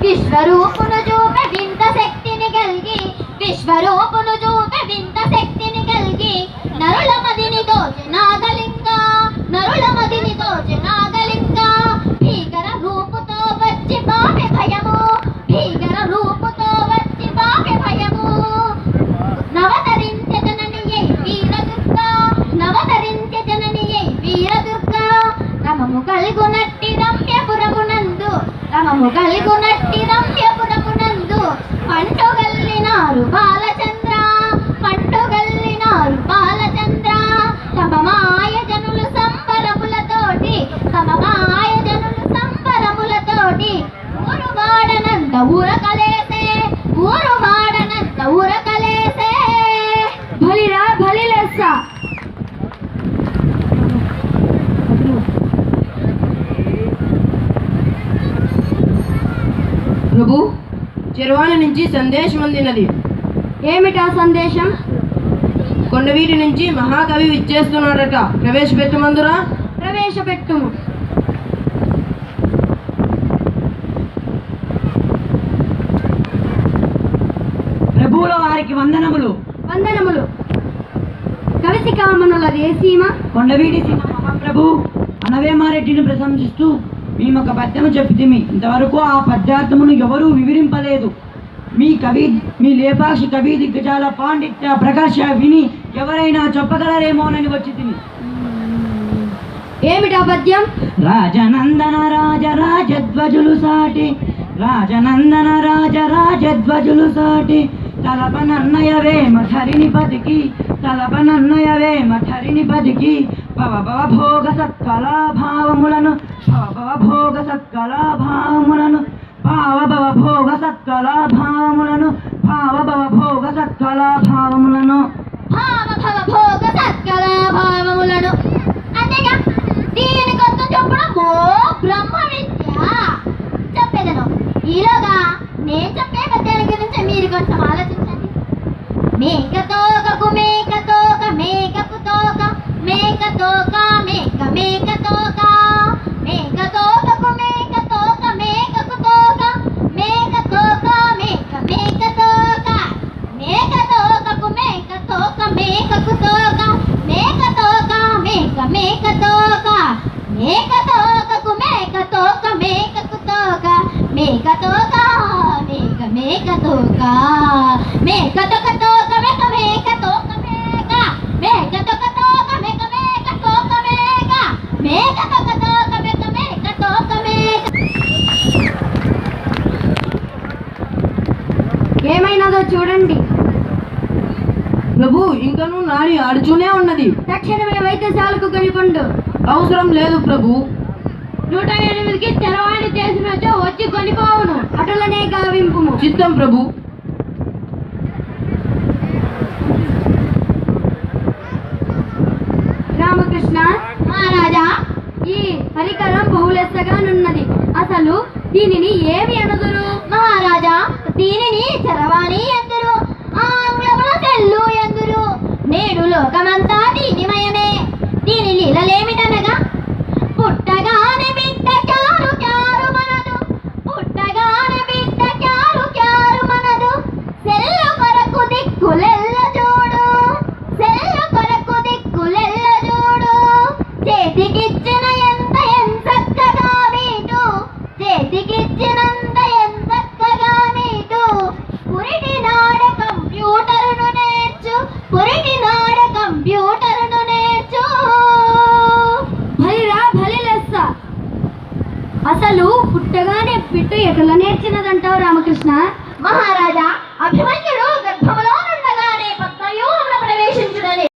విశ్వరూపును చూపే వింత శక్తిని కలిగి విశ్వరూపును చూపే వింత శక్తిని కలిగి నరుల మదిని దోచె నాగలింగ నరుల మదిని దోచె నాగలింగ భీకర రూపుతో వచ్చి బాపె భయము భీకర రూపుతో వచ్చి బాపె భయము నవతరించె జననియై వీరదుర్గ నవతరించె జననియై వీరదుర్గ రమము కలుగునట్టి రమ్యపురమునందు రమము కలుగునట్టి రమ్యపురమునందు పంటగల్లినారు బాలచంద్ర పంటగల్లినారు బాలచంద్ర సమమాయ జనులు సంబరములతోటి సమమాయ జనులు సంబరములతోటి ఊరు వాడనంత ఊరకలేసే ఊరు వాడనంత ఊరకలేసే బలిరా బలిలెస్స ప్రభు చెరువాల నుంచి సందేశం అందినది. ఏమిటా సందేశం? కొండవీటి నుంచి మహాకవి విచ్చేస్తున్నాడట. ప్రవేశపెట్టమందురా. ప్రవేశపెట్టుము. ప్రభువుల వారికి వందనములు. వందనములు. కవిసికామనులది ఏ సీమ? కొండవీటి సీమ మహాప్రభు అనవేమారెడ్డిని ప్రశంసిస్తూ మేమొక పద్యము చెప్పితిమి. ఇంతవరకు ఆ పద్యార్థమును ఎవరూ వివరింపలేదు. మీ లేపాక్షి కవి దిగ్గజాల పాండిత్య ప్రకాశ విని ఎవరైనా చెప్పగలరేమోనని వచ్చి తిని. ఏమిటా పద్యం? రాజనందన రాజరాజధ్వజులు సాటి రాజనందన రాజరాజధ్వజులు సాటి తలపనన్నయవేమ ధరిని బతికి తలపనన్నయవేమ ధరిని బతికి భవ భోగ సత్కళాభావములను భవ భోగ సత్కళాభావములను భావ భోగ సత్కళాభావములను భావ భోగ సత్కళాభావములను భోగ సత్కళాభావములను అంతేగా దీని కొత్త చెప్పడం బ్రహ్మ విద్య చెప్పేదను. ఈలోగా నేను చెప్పే పద్యాల గురించి మీరు కొంచెం ఆలోచించండి. మేకతోకకు మేకతోక మేకకు తోక మేకతోక మేక మేకతోక మేకతోకకు మేకతోక మేకకు తోక మేకతోక మేక మేకతోక మేకతోకకు మేకతోక మేకకు తోక మేకతోక మేక మేకతోక మేకతోకకు మేకతోక మేకకు తోక మేకతోక మేక మేకతోక మేకతోక తోక మేక మేకతోక మేక మేకతోక తోక మేక మేకతోక మేక మేకతోక తోక మేక మేకతోక మేక. ఏమైనదో చూడండి ప్రభు ఇంకనూ నాడి ఆడుచూనే ఉన్నది. తక్షణమే వైద్యశాలకు కొనిపండు. అవసరం లేదు ప్రభు. 108కి తెరవాణి చేసినచో వచ్చి కొనిపోవును. అటులనే గావింపుము. చిత్తం ప్రభు. రామకృష్ణ మహారాజా, ఈ పరికరం బహుళెస్సగానున్నది. అసలు దీనిని ఏమి అనదురు? మహారాజా, దీనిని చరవాణి ఎందురు, ఆంగ్లముల తెల్లు ఎందురు. నేడు లోకమంతా దీనిమయమే. దీని లీలలేమిటనగా పుట్టగానే బిడ్డ క్యారు క్యారు మనదు పుట్టగానే బిడ్డ క్యారు క్యారు మనదు సెల్లు కొరకు దిక్కులెల్ల చూడు సెల్లు కొరకు దిక్కులెల్ల చూడు చేతికిచ్చిన ఎంత ఎంచక్కగా మీటు చేతికిచ్చినంత ఎంచక్కగా మీటు పురిటి నాడ కంప్యూటరును నేర్చు పురిటి నాడ కంప్యూటరును నేర్చు. భలిరా భలిలెస్స. అసలు పుట్టగానే పిట్టు ఎట్లా నేర్చినదంటావు రామకృష్ణ? మహారాజా, అభిమన్యు